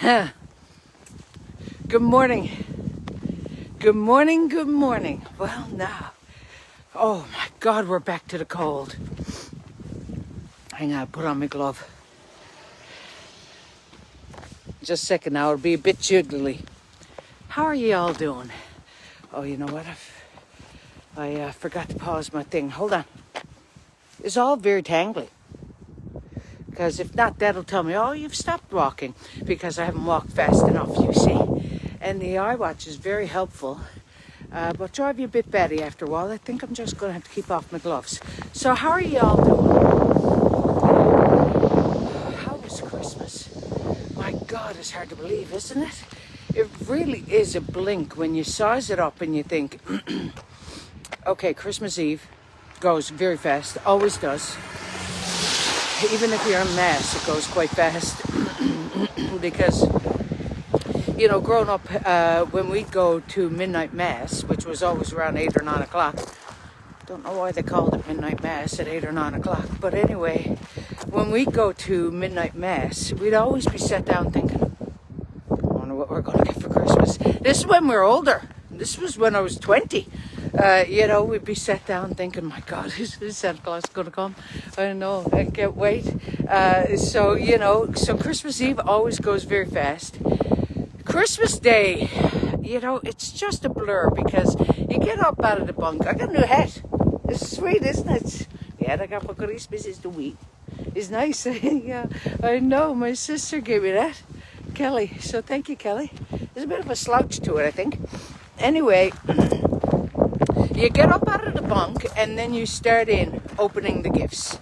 Good morning. Good morning, good morning. Well, now, oh my God, we're back to the cold. Hang on, put on my glove. Just a second now, it'll be a bit jiggly. How are you all doing? Oh, you know what? I forgot to pause my thing. Hold on. It's all very tangly. Because if not, that'll tell me, oh, you've stopped walking. Because I haven't walked fast enough, you see. And the iWatch is very helpful. But drive you a bit batty after a while. I think I'm just going to have to keep off my gloves. So how are you all doing? How was Christmas? My God, it's hard to believe, isn't it? It really is a blink when you size it up and you think, okay, Christmas Eve goes very fast, always does. Even if you're in Mass, it goes quite fast. Because, you know, growing up, when we'd go to midnight Mass, which was always around 8 or 9 o'clock, don't know why they called it midnight Mass at 8 or 9 o'clock, but anyway, when we'd go to midnight Mass, we'd always be sat down thinking, I wonder what we're going to get for Christmas. This is when we're older. This was when I was 20. You know, we'd be sat down thinking, my God, is Santa Claus going to come? I don't know, I can't wait. So, you know, so Christmas Eve always goes very fast. Christmas Day, you know, it's just a blur because you get up out of the bunk. I got a new hat. It's sweet, isn't it? The hat I got for Christmas is the wheat. It's nice. Yeah, I know. My sister gave me that. Kelly. So thank you, Kelly. There's a bit of a slouch to it, I think. Anyway, you get up out of the bunk and then you start in opening the gifts.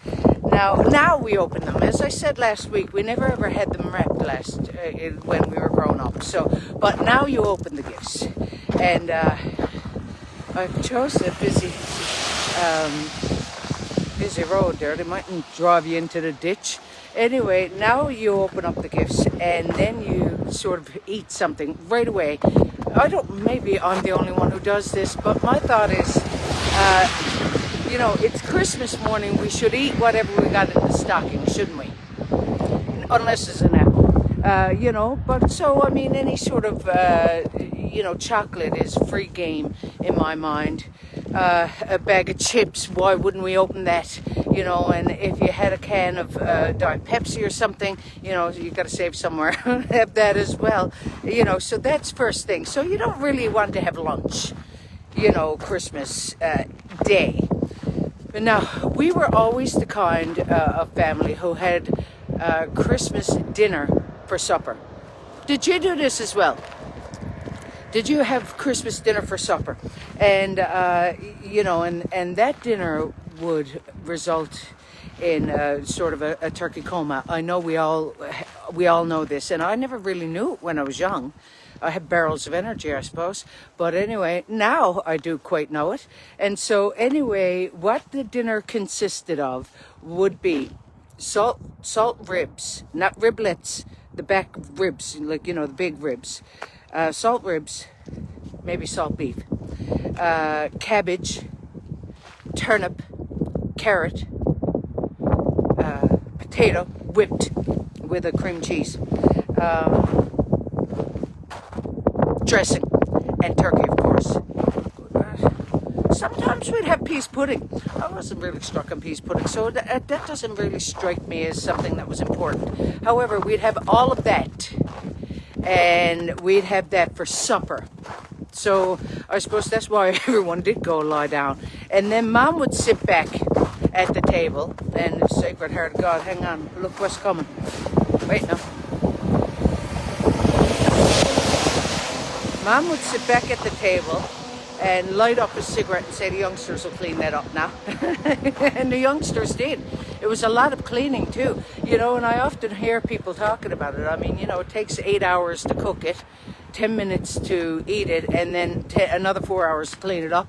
Now we open them. As I said last week, we never ever had them wrapped when we were growing up. So, but now you open the gifts, and I've chosen a busy road there. They mightn't drive you into the ditch. Anyway, now you open up the gifts and then you sort of eat something right away. Maybe I'm the only one who does this, but my thought is, you know, it's Christmas morning, we should eat whatever we got in the stocking, shouldn't we? Unless it's an apple, you know, but so, I mean, any sort of, you know, chocolate is free game in my mind. A bag of chips, why wouldn't we open that? You know, and if you had a can of Diet Pepsi or something, you know, you got to save somewhere, have that as well. You know, so that's first thing. So you don't really want to have lunch, you know, Christmas Day. But now, we were always the kind of family who had Christmas dinner for supper. Did you do this as well? Did you have Christmas dinner for supper? And, you know, and that dinner would result in sort of a turkey coma. I know we all know this, and I never really knew it when I was young. I had barrels of energy, I suppose. But anyway, now I do quite know it. And so anyway, what the dinner consisted of would be salt ribs, not riblets, the back ribs, like, you know, the big ribs. Salt ribs, maybe salt beef, cabbage, turnip, carrot, potato, whipped with a cream cheese, dressing, and turkey, of course. Sometimes we'd have peas pudding. I wasn't really struck on peas pudding, so that doesn't really strike me as something that was important. However, we'd have all of that, and we'd have that for supper. So I suppose that's why everyone did go lie down. And then Mom would sit back at the table, and Sacred Heart of God, hang on, look what's coming. Wait, no. Mom would sit back at the table and light up a cigarette and say, the youngsters will clean that up now. And the youngsters did. It was a lot of cleaning too, you know, and I often hear people talking about it. I mean, you know, it takes 8 hours to cook it, 10 minutes to eat it, and then another 4 hours to clean it up.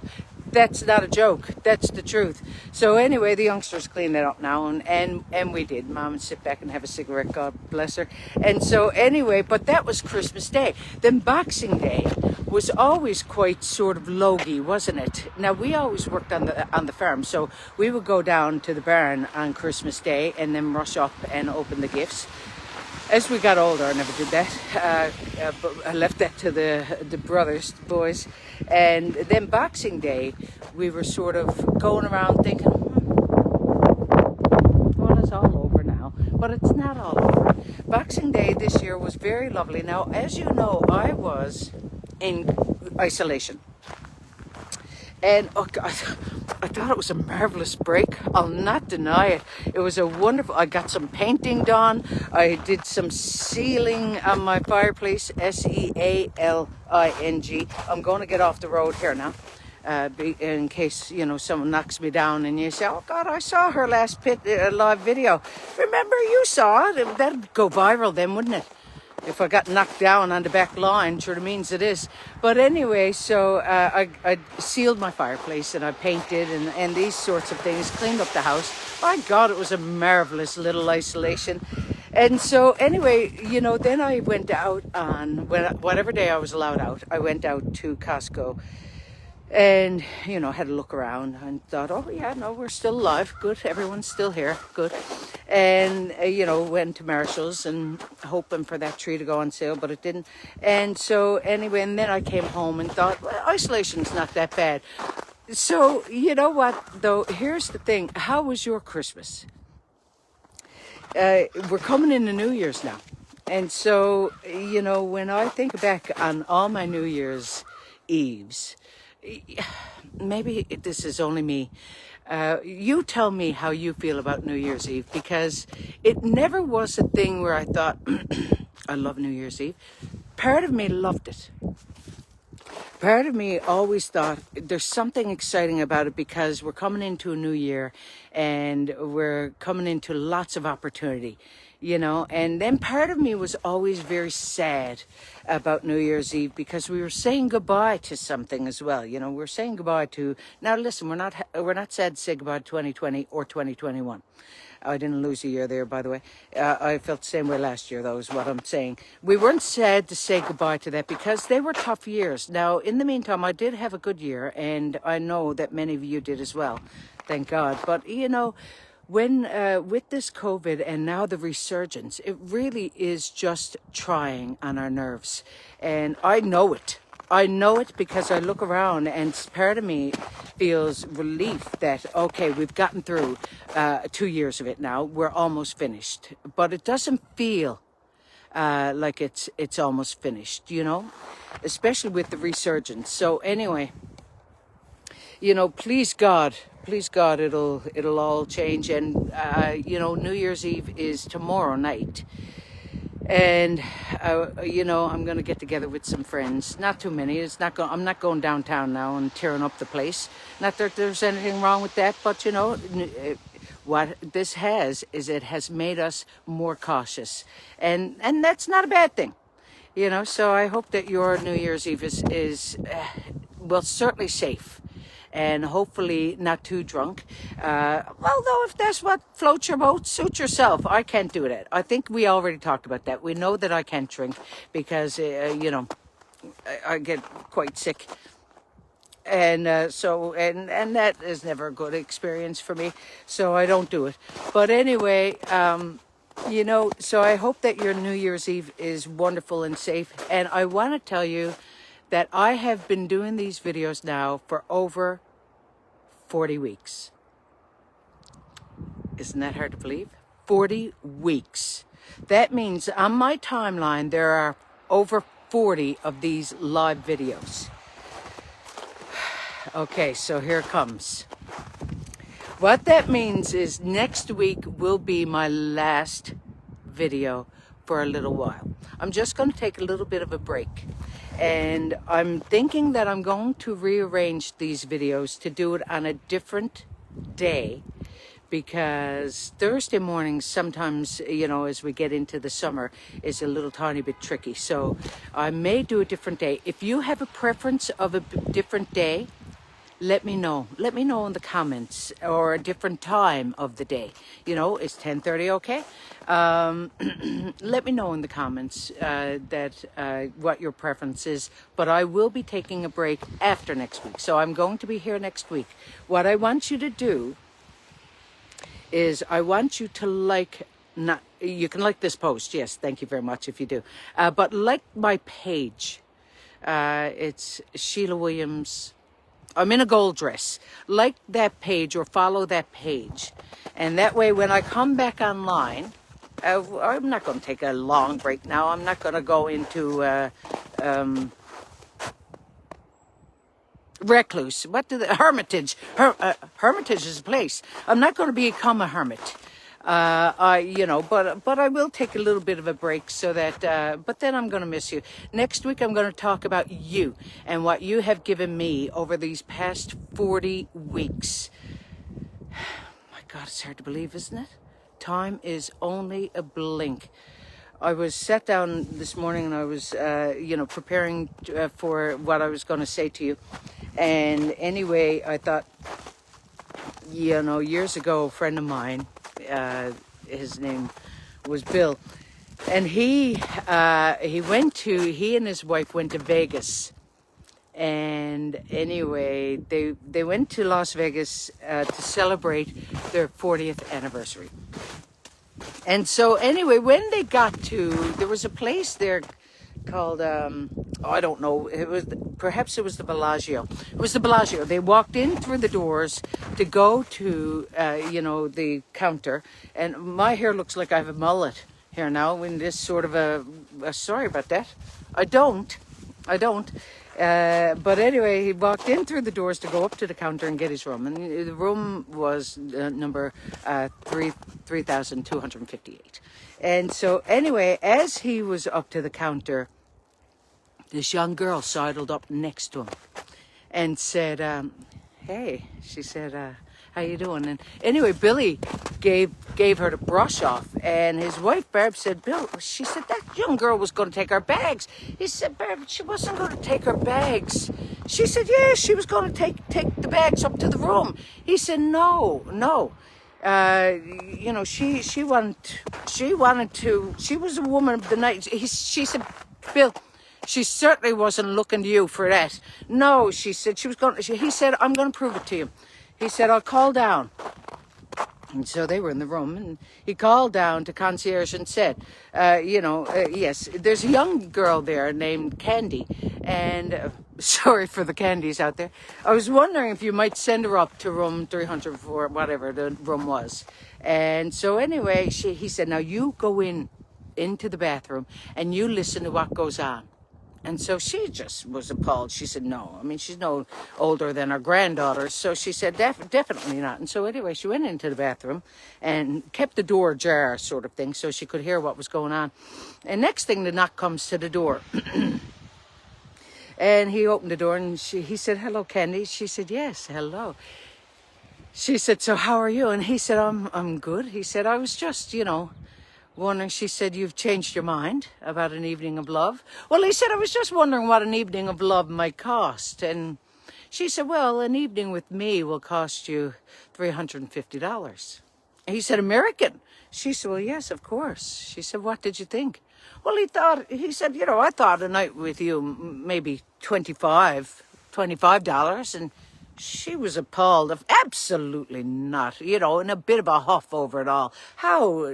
That's not a joke. That's the truth. So anyway, the youngsters clean that up now, and we did. Mom would sit back and have a cigarette, God bless her. And so anyway, but that was Christmas Day. Then Boxing Day was always quite sort of logy, wasn't it? Now, we always worked on the farm, so we would go down to the barn on Christmas Day and then rush up and open the gifts. As we got older, I never did that. But I left that to the brothers, the boys. And then Boxing Day, we were sort of going around thinking, well, it's all over now. But it's not all over. Boxing Day this year was very lovely. Now, as you know, I was in isolation. And oh God, I thought it was a marvelous break. I'll not deny it. It was a wonderful, I got some painting done. I did some sealing on my fireplace, SEALING. I'm going to get off the road here now. In case, you know, someone knocks me down and you say, oh God, I saw her last live video. Remember, you saw it. That'd go viral then, wouldn't it? If I got knocked down on the back line, sure means it is. But anyway, so I sealed my fireplace and I painted and these sorts of things, cleaned up the house. My God, it was a marvelous little isolation. And so anyway, you know, then I went out on, whatever day I was allowed out, I went out to Costco. And, you know, had a look around and thought, oh, yeah, no, we're still alive. Good. Everyone's still here. Good. And, you know, went to Marshall's and hoping for that tree to go on sale, but it didn't. And so anyway, and then I came home and thought, well, isolation's not that bad. So, you know what, though, here's the thing. How was your Christmas? We're coming into New Year's now. And so, you know, when I think back on all my New Year's Eves, maybe this is only me. You tell me how you feel about New Year's Eve, because it never was a thing where I thought, I love New Year's Eve. Part of me loved it. Part of me always thought there's something exciting about it because we're coming into a new year and we're coming into lots of opportunity. You know, and then part of me was always very sad about New Year's Eve because we were saying goodbye to something as well. You know, we're saying goodbye to, now listen, we're not sad to say goodbye to 2020 or 2021. I didn't lose a year there, by the way. I felt the same way last year, though, is what I'm saying. We weren't sad to say goodbye to that because they were tough years. Now, in the meantime, I did have a good year, and I know that many of you did as well. Thank God. But, you know, when with this COVID and now the resurgence, it really is just trying on our nerves. And I know it. I know it because I look around and part of me feels relief that, okay, we've gotten through 2 years of it now. We're almost finished. But it doesn't feel like it's almost finished, you know, especially with the resurgence. So anyway, you know, please God, it'll all change. And, you know, New Year's Eve is tomorrow night. And, you know, I'm going to get together with some friends. Not too many. I'm not going downtown now and tearing up the place. Not that there's anything wrong with that, but, you know, what this has is it has made us more cautious. And that's not a bad thing. You know, so I hope that your New Year's Eve is well, certainly safe. And hopefully not too drunk. Although if that's what floats your boat, suit yourself. I can't do that. I think we already talked about that. We know that I can't drink because, you know, I get quite sick. And so that is never a good experience for me. So I don't do it. But anyway, you know, so I hope that your New Year's Eve is wonderful and safe. And I want to tell you that I have been doing these videos now for over 40 weeks. Isn't that hard to believe? 40 weeks. That means on my timeline, there are over 40 of these live videos. Okay, so here it comes. What that means is next week will be my last video for a little while. I'm just going to take a little bit of a break. And I'm thinking that I'm going to rearrange these videos to do it on a different day because Thursday mornings sometimes, you know, as we get into the summer, is a little tiny bit tricky. So I may do a different day. If you have a preference of a different day, let me know. Let me know in the comments, or a different time of the day. You know, is 10:30 okay? Let me know in the comments what your preference is. But I will be taking a break after next week. So I'm going to be here next week. What I want you to do is I want you to you can like this post. Yes, thank you very much if you do. But like my page. It's Sheila Williams. I'm in a gold dress. Like that page or follow that page. And that way when I come back online, I'm not going to take a long break now. I'm not going to go into recluse. What do the hermitage? Hermitage is a place. I'm not going to become a hermit. But I will take a little bit of a break so that, but then I'm going to miss you. Next week, I'm going to talk about you and what you have given me over these past 40 weeks. My God, it's hard to believe, isn't it? Time is only a blink. I was sat down this morning and I was, preparing for what I was going to say to you. And anyway, I thought, years ago, a friend of mine, his name was Bill, and he and his wife went to Vegas, and anyway they went to Las Vegas to celebrate their 40th anniversary. And so anyway, when they got to, there was a place there called I don't know, perhaps it was the Bellagio. It was the Bellagio. They walked in through the doors to go to the counter, and my hair looks like I have a mullet here now in this sort of a sorry about that. I don't. But anyway, he walked in through the doors to go up to the counter and get his room, and the room was number 3,258. And so anyway, as he was up to the counter, this young girl sidled up next to him and said, hey, she said, how you doing? And anyway, Billy gave her the brush off, and his wife, Barb, said, Bill, she said, that young girl was going to take our bags. He said, Barb, she wasn't going to take her bags. She said, yeah, she was going to take the bags up to the room. He said, no. She wanted to, she was a woman of the night. She said, Bill, she certainly wasn't looking to you for that. No, she said, he said, I'm going to prove it to you. He said, I'll call down. And so they were in the room, and he called down to concierge and said, yes, there's a young girl there named Candy, and sorry for the candies out there. I was wondering if you might send her up to room 304, whatever the room was. And so anyway, he said, now you go into the bathroom and you listen to what goes on. And so she just was appalled. She said, no. I mean, she's no older than her granddaughter. So she said, definitely not. And so anyway, she went into the bathroom and kept the door ajar sort of thing so she could hear what was going on. And next thing, the knock comes to the door. And he opened the door and he said, hello, Candy. She said, yes, hello. She said, so how are you? And he said, I'm good. He said, I was just, wondering. She said, you've changed your mind about an evening of love? Well, he said, I was just wondering what an evening of love might cost. And she said, well, an evening with me will cost you $350. He said, American? She said, well, yes, of course. She said, what did you think? Well, he said, I thought a night with you, maybe $25. And she was appalled. Of absolutely not, and a bit of a huff over it all. How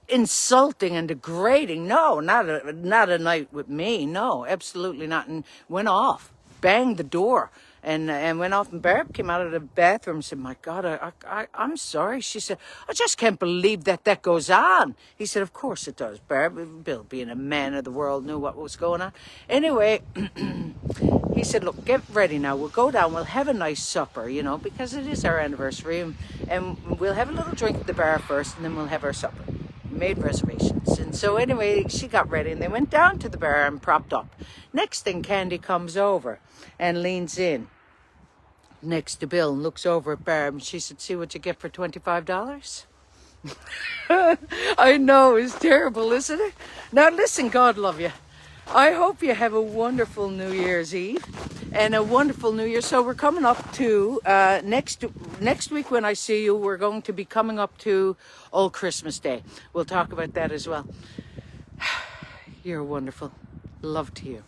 insulting and degrading. No, not a night with me. No, absolutely not. And went off, banged the door, and went off. And Barb came out of the bathroom and said, my God, I'm sorry. She said, I just can't believe that goes on. He said, of course it does, Barb. Bill, being a man of the world, knew what was going on. Anyway, he said, look, get ready now. We'll go down. We'll have a nice supper, because it is our anniversary. And we'll have a little drink at the bar first, and then we'll have our supper. Made reservations. And so anyway, she got ready, and they went down to the bar and propped up. Next thing, Candy comes over and leans in next to Bill and looks over at Barb, and she said, see what you get for $25? I know, it's terrible, isn't it? Now listen, God love you. I hope you have a wonderful New Year's Eve and a wonderful New Year. So we're coming up to next week when I see you, we're going to be coming up to Old Christmas Day. We'll talk about that as well. You're wonderful. Love to you.